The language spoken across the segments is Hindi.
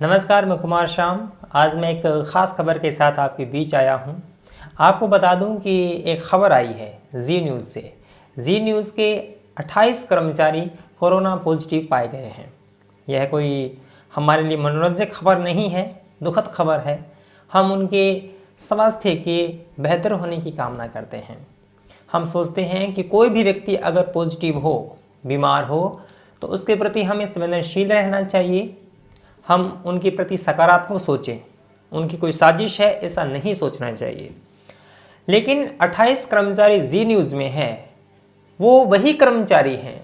नमस्कार, मैं कुमार श्याम। आज मैं एक ख़ास खबर के साथ आपके बीच आया हूं। आपको बता दूं कि एक खबर आई है जी न्यूज़ से। जी न्यूज़ के 28 कर्मचारी कोरोना पॉजिटिव पाए गए हैं। यह कोई हमारे लिए मनोरंजक खबर नहीं है, दुखद खबर है। हम उनके स्वास्थ्य के बेहतर होने की कामना करते हैं। हम सोचते हैं कि कोई भी व्यक्ति अगर पॉजिटिव हो, बीमार हो, तो उसके प्रति हमें संवेदनशील रहना चाहिए। हम उनके प्रति सकारात्मक सोचें, उनकी कोई साजिश है ऐसा नहीं सोचना चाहिए। लेकिन 28 कर्मचारी जी न्यूज़ में हैं, वो वही कर्मचारी हैं,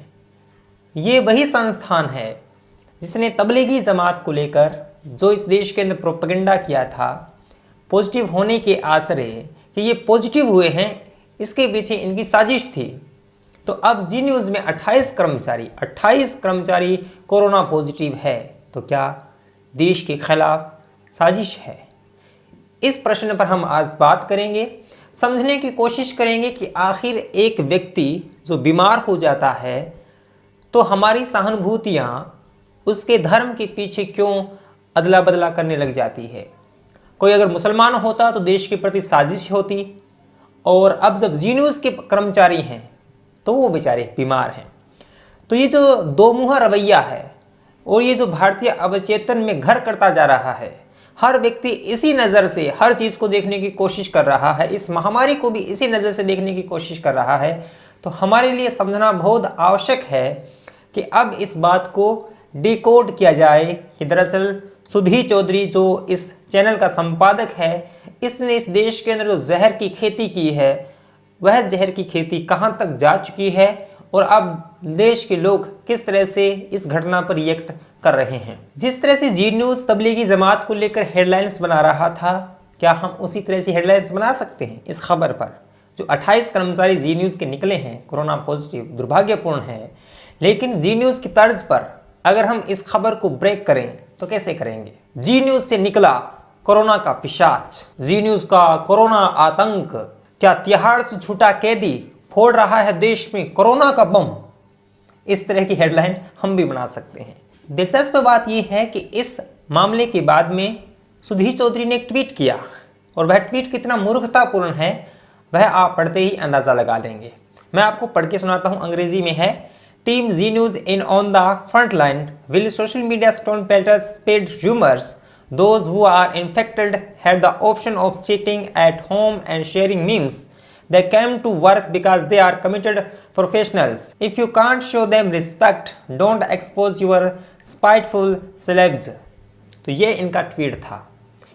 ये वही संस्थान है जिसने तबलीगी जमात को लेकर जो इस देश के अंदर प्रोपेगेंडा किया था, पॉजिटिव होने के आसरे कि ये पॉजिटिव हुए हैं, इसके पीछे इनकी साजिश थी। तो अब जी न्यूज़ में 28 कर्मचारी कोरोना पॉजिटिव है, तो क्या देश के खिलाफ साजिश है? इस प्रश्न पर हम आज बात करेंगे, समझने की कोशिश करेंगे कि आखिर एक व्यक्ति जो बीमार हो जाता है तो हमारी सहानुभूतियाँ उसके धर्म के पीछे क्यों अदला बदला करने लग जाती है। कोई अगर मुसलमान होता तो देश के प्रति साजिश होती, और अब जब जी न्यूज़ के कर्मचारी हैं तो वो बेचारे बीमार हैं। तो ये जो दो मुँहा रवैया है और ये जो भारतीय अवचेतन में घर करता जा रहा है, हर व्यक्ति इसी नज़र से हर चीज़ को देखने की कोशिश कर रहा है, इस महामारी को भी इसी नज़र से देखने की कोशिश कर रहा है, तो हमारे लिए समझना बहुत आवश्यक है कि अब इस बात को डिकोड किया जाए कि दरअसल सुधी चौधरी जो इस चैनल का संपादक है, इसने इस देश के अंदर जो जहर की खेती की है, वह जहर की खेती कहाँ तक जा चुकी है और अब देश के लोग किस तरह से इस घटना पर रिएक्ट कर रहे हैं। जिस तरह से जी न्यूज़ तबलीगी जमात को लेकर हेडलाइंस बना रहा था, क्या हम उसी तरह से हेडलाइंस बना सकते हैं इस खबर पर? जो 28 कर्मचारी जी न्यूज़ के निकले हैं कोरोना पॉजिटिव, दुर्भाग्यपूर्ण है, लेकिन जी न्यूज़ की तर्ज पर अगर हम इस खबर को ब्रेक करें तो कैसे करेंगे? जी न्यूज़ से निकला कोरोना का पिशाच, जी न्यूज़ का कोरोना आतंक, क्या तिहाड़ से छूटा कैदी फोड़ रहा है देश में कोरोना का बम? इस तरह की हेडलाइन हम भी बना सकते हैं। दिलचस्प बात यह है कि इस मामले के बाद में सुधी चौधरी ने एक ट्वीट किया, और वह ट्वीट कितना मूर्खतापूर्ण है वह आप पढ़ते ही अंदाज़ा लगा लेंगे। मैं आपको पढ़ के सुनाता हूँ, अंग्रेजी में है। Team Zee news in on the front line will social media stone pelters spread rumours those who are infected had the option of sitting at home and sharing memes. They came to work because they are committed professionals. If you can't show them respect, don't expose your spiteful celebs. तो ये इनका ट्वीट था,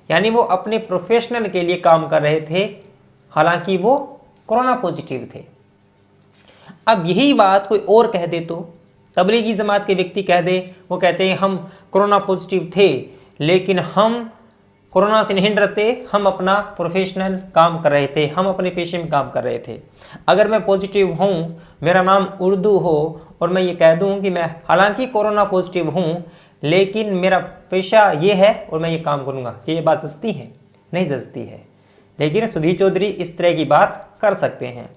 यानी वो अपने प्रोफेशनल के लिए काम कर रहे थे, हालांकि वो कोरोना पॉजिटिव थे। अब यही बात कोई और कह दे, तो तबलीगी जमात के व्यक्ति कह दे, वो कहते हैं हम कोरोना पॉजिटिव थे लेकिन हम कोरोना से नहीं डरते, हम अपना प्रोफेशनल काम कर रहे थे, हम अपने पेशे में काम कर रहे थे। अगर मैं पॉजिटिव हूँ, मेरा नाम उर्दू हो और मैं ये कह दूँ कि मैं हालांकि कोरोना पॉजिटिव हूँ लेकिन मेरा पेशा ये है और मैं ये काम करूँगा, कि ये बात जचती है? नहीं जचती है। लेकिन सुधी चौधरी इस तरह की बात कर सकते हैं।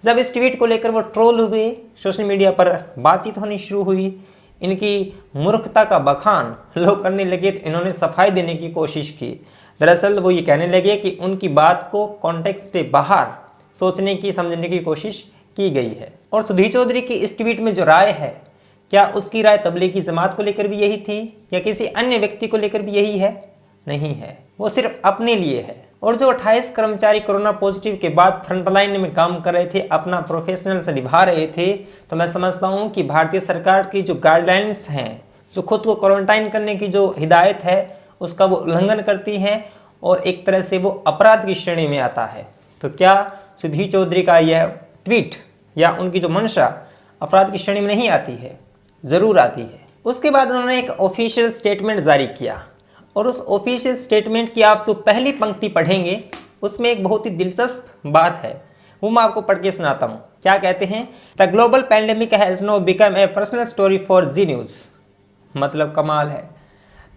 जब इस ट्वीट को लेकर वो ट्रोल हुए, सोशल मीडिया पर बातचीत होनी शुरू हुई, इनकी मूर्खता का बखान लोग करने लगे, तो इन्होंने सफाई देने की कोशिश की। दरअसल वो ये कहने लगे कि उनकी बात को कॉन्टेक्स्ट से बाहर सोचने की, समझने की कोशिश की गई है। और सुधी चौधरी की इस ट्वीट में जो राय है, क्या उसकी राय तबलीगी जमात को लेकर भी यही थी या किसी अन्य व्यक्ति को लेकर भी यही है? नहीं है, वो सिर्फ अपने लिए है। और जो 28 कर्मचारी कोरोना पॉजिटिव के बाद फ्रंटलाइन में काम कर रहे थे, अपना प्रोफेशनल से निभा रहे थे, तो मैं समझता हूँ कि भारतीय सरकार की जो गाइडलाइंस हैं, जो खुद को क्वारंटाइन करने की जो हिदायत है, उसका वो उल्लंघन करती हैं और एक तरह से वो अपराध की श्रेणी में आता है। तो क्या सुधी चौधरी का यह ट्वीट या उनकी जो मंशा अपराध की श्रेणी में नहीं आती है? ज़रूर आती है। उसके बाद उन्होंने एक ऑफिशियल स्टेटमेंट जारी किया, और उस ऑफिशियल स्टेटमेंट की आप जो पहली पंक्ति पढ़ेंगे उसमें एक बहुत ही दिलचस्प बात है, वो मैं आपको पढ़ के सुनाता हूँ। क्या कहते हैं? The global pandemic has now become a personal story for Zee news. मतलब कमाल है।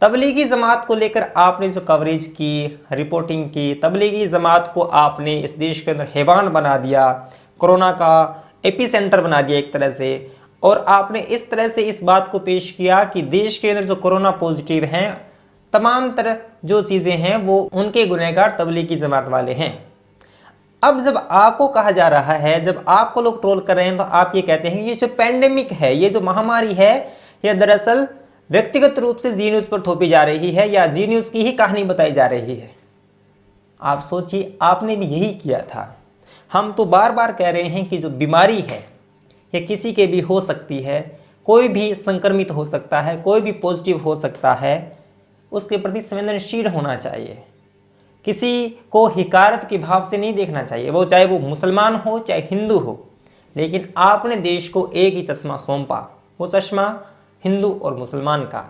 तबलीगी जमात को लेकर आपने जो कवरेज की, रिपोर्टिंग की, तबलीगी जमात को आपने इस देश के अंदर हैवान बना दिया, कोरोना का एपी सेंटर बना दिया एक तरह से, और आपने इस तरह से इस बात को पेश किया कि देश के अंदर जो कोरोना पॉजिटिव हैं तमाम तरह जो चीज़ें हैं वो उनके गुनहगार तबलीगी जमात वाले हैं। अब जब आपको कहा जा रहा है, जब आपको लोग ट्रोल कर रहे हैं, तो आप ये कहते हैं कि ये जो पैंडेमिक है, ये जो महामारी है, यह दरअसल व्यक्तिगत रूप से जी न्यूज़ पर थोपी जा रही है या जी न्यूज़ की ही कहानी बताई जा रही है। आप सोचिए, आपने भी यही किया था। हम तो बार बार कह रहे हैं कि जो बीमारी है ये किसी के भी हो सकती है, कोई भी संक्रमित हो सकता है, कोई भी पॉजिटिव हो सकता है, उसके प्रति संवेदनशील होना चाहिए। किसी को हिकारत के भाव से नहीं देखना चाहिए, वो चाहे वो मुसलमान हो चाहे हिंदू हो। लेकिन आपने देश को एक ही चश्मा सौंपा, वो चश्मा हिंदू और मुसलमान का।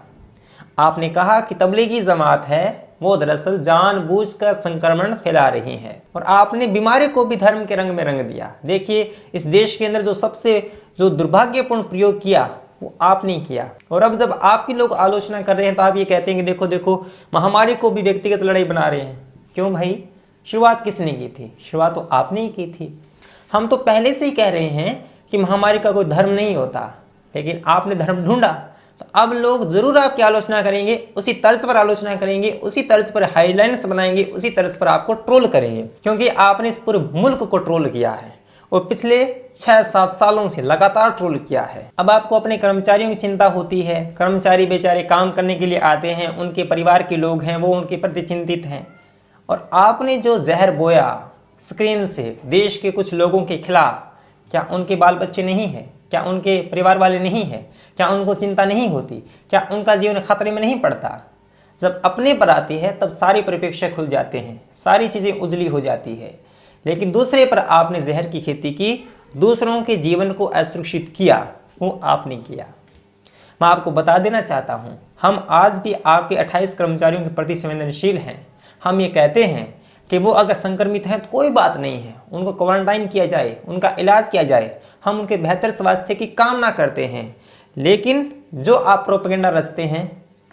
आपने कहा कि तबलीगी जमात है वो दरअसल जानबूझकर संक्रमण फैला रही है, और आपने बीमारी को भी धर्म के रंग में रंग दिया। देखिए, इस देश के अंदर जो सबसे दुर्भाग्यपूर्ण प्रयोग किया वो आपने किया, और अब जब आपकी लोग आलोचना कर रहे हैं तो आप ये कहते हैं कि देखो देखो महामारी को भी व्यक्तिगत लड़ाई बना रहे हैं। क्यों भाई, शुरुआत किसने की थी? शुरुआत तो आपने ही की थी। हम तो पहले से ही कह रहे हैं कि महामारी का कोई धर्म नहीं होता, लेकिन आपने धर्म ढूंढा, तो अब लोग जरूर आपकी आलोचना करेंगे, उसी तर्ज पर आलोचना करेंगे, उसी तर्ज पर हेडलाइंस बनाएंगे, उसी तर्ज पर आपको ट्रोल करेंगे, क्योंकि आपने इस पूरे मुल्क को ट्रोल किया है और पिछले 6-7 सालों से लगातार ट्रोल किया है। अब आपको अपने कर्मचारियों की चिंता होती है। कर्मचारी बेचारे काम करने के लिए आते हैं, उनके परिवार के लोग हैं वो उनके प्रति चिंतित हैं, और आपने जो जहर बोया स्क्रीन से देश के कुछ लोगों के खिलाफ, क्या उनके बाल बच्चे नहीं हैं? क्या उनके परिवार वाले नहीं हैं? क्या उनको चिंता नहीं होती? क्या उनका जीवन खतरे में नहीं पड़ता? जब अपने पर आती है तब सारे परिप्रेक्ष्य खुल जाते हैं, सारी चीज़ें उजली हो जाती है। लेकिन दूसरे पर आपने जहर की खेती की, दूसरों के जीवन को असुरक्षित किया, वो आपने किया। मैं आपको बता देना चाहता हूँ, हम आज भी आपके 28 कर्मचारियों के प्रति संवेदनशील हैं। हम ये कहते हैं कि वो अगर संक्रमित हैं तो कोई बात नहीं है, उनको क्वारंटाइन किया जाए, उनका इलाज किया जाए, हम उनके बेहतर स्वास्थ्य की कामना करते हैं। लेकिन जो आप प्रोपेगेंडा रचते हैं,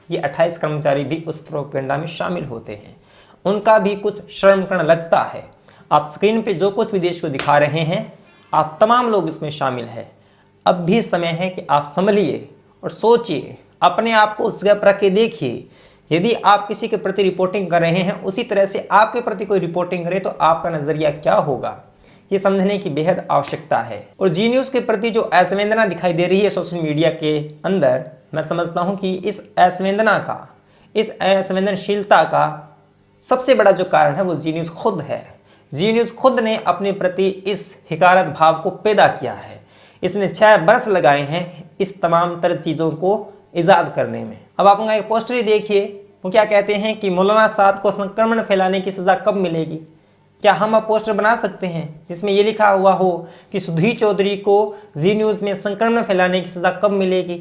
ये 28 कर्मचारी भी उस प्रोपेगेंडा में शामिल होते हैं, उनका भी कुछ शर्म करना लगता है। आप स्क्रीन पे जो कुछ भी देश को दिखा रहे हैं, आप तमाम लोग इसमें शामिल हैं। अब भी समय है कि आप संभलिए और सोचिए, अपने आप को उस जगह पर रख के देखिए। यदि आप किसी के प्रति रिपोर्टिंग कर रहे हैं, उसी तरह से आपके प्रति कोई रिपोर्टिंग करे तो आपका नज़रिया क्या होगा, ये समझने की बेहद आवश्यकता है। और जी न्यूज़ के प्रति जो असंवेदना दिखाई दे रही है सोशल मीडिया के अंदर, मैं समझता हूँ कि इस असंवेदना का, इस असंवेदनशीलता का सबसे बड़ा जो कारण है वो जी न्यूज़ खुद है। जी न्यूज़ खुद ने अपने प्रति इस हिकारत भाव को पैदा किया है। इसने 6 बरस लगाए हैं इस तमाम तरह चीज़ों को ईजाद करने में। अब आप उनका एक पोस्टर ही देखिए, वो क्या कहते हैं कि मौलाना साद को संक्रमण फैलाने की सज़ा कब मिलेगी। क्या हम अब पोस्टर बना सकते हैं जिसमें ये लिखा हुआ हो कि सुधीर चौधरी को जी न्यूज़ में संक्रमण फैलाने की सज़ा कब मिलेगी?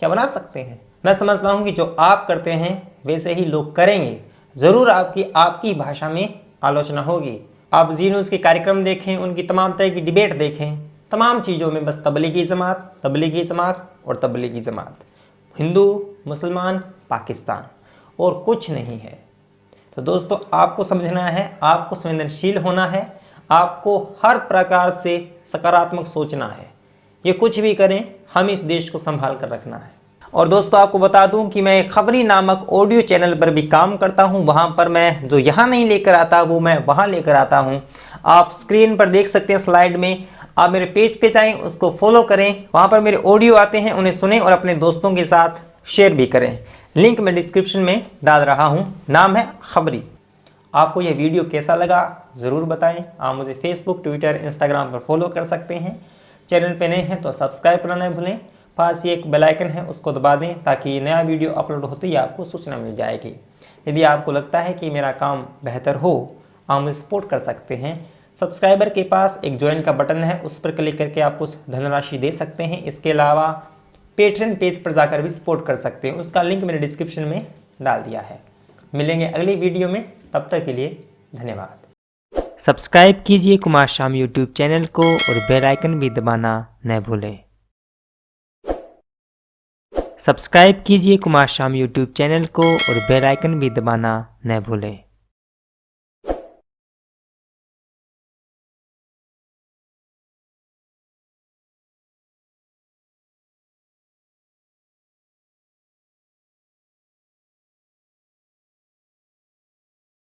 क्या बना सकते हैं? मैं समझता हूँ कि जो आप करते हैं वैसे ही लोग करेंगे। ज़रूर आपकी भाषा में आलोचना होगी। आप जी न्यूज़ के कार्यक्रम देखें, उनकी तमाम तरह की डिबेट देखें, तमाम चीज़ों में बस तबलीगी जमात, तबलीगी जमात और तबलीगी जमात, हिंदू, मुसलमान, पाकिस्तान, और कुछ नहीं है। तो दोस्तों, आपको समझना है, आपको संवेदनशील होना है, आपको हर प्रकार से सकारात्मक सोचना है। ये कुछ भी करें, हम इस देश को संभाल कर रखना है। और दोस्तों, आपको बता दूं कि मैं खबरी नामक ऑडियो चैनल पर भी काम करता हूं। वहां पर मैं जो यहाँ नहीं लेकर आता वो मैं वहां लेकर आता हूं। आप स्क्रीन पर देख सकते हैं स्लाइड में। आप मेरे पेज पे जाएं, उसको फॉलो करें, वहाँ पर मेरे ऑडियो आते हैं, उन्हें सुनें और अपने दोस्तों के साथ शेयर भी करें। लिंक मैं डिस्क्रिप्शन में डाल रहा हूँ, नाम है खबरी। आपको यह वीडियो कैसा लगा ज़रूर बताएं। आप मुझे फेसबुक, ट्विटर, इंस्टाग्राम पर फॉलो कर सकते हैं। चैनल पे नए हैं तो सब्सक्राइब करना न भूलें। पास ही एक बेल आइकन है, उसको दबा दें ताकि नया वीडियो अपलोड होते ही आपको सूचना मिल जाएगी। यदि आपको लगता है कि मेरा काम बेहतर हो, आप मुझे सपोर्ट कर सकते हैं। सब्सक्राइबर के पास एक ज्वाइन का बटन है, उस पर क्लिक करके आप कुछ धनराशि दे सकते हैं। इसके अलावा पेट्रेन पेज पर जाकर भी सपोर्ट कर सकते हैं, उसका लिंक मैंने डिस्क्रिप्शन में डाल दिया है। मिलेंगे अगली वीडियो में, तब तक के लिए धन्यवाद। सब्सक्राइब कीजिए कुमार शाम यूट्यूब चैनल को और बेल आइकन भी दबाना न भूलें। सब्सक्राइब कीजिए कुमार शाम यूट्यूब चैनल को और बेल आइकन भी दबाना न भूलें।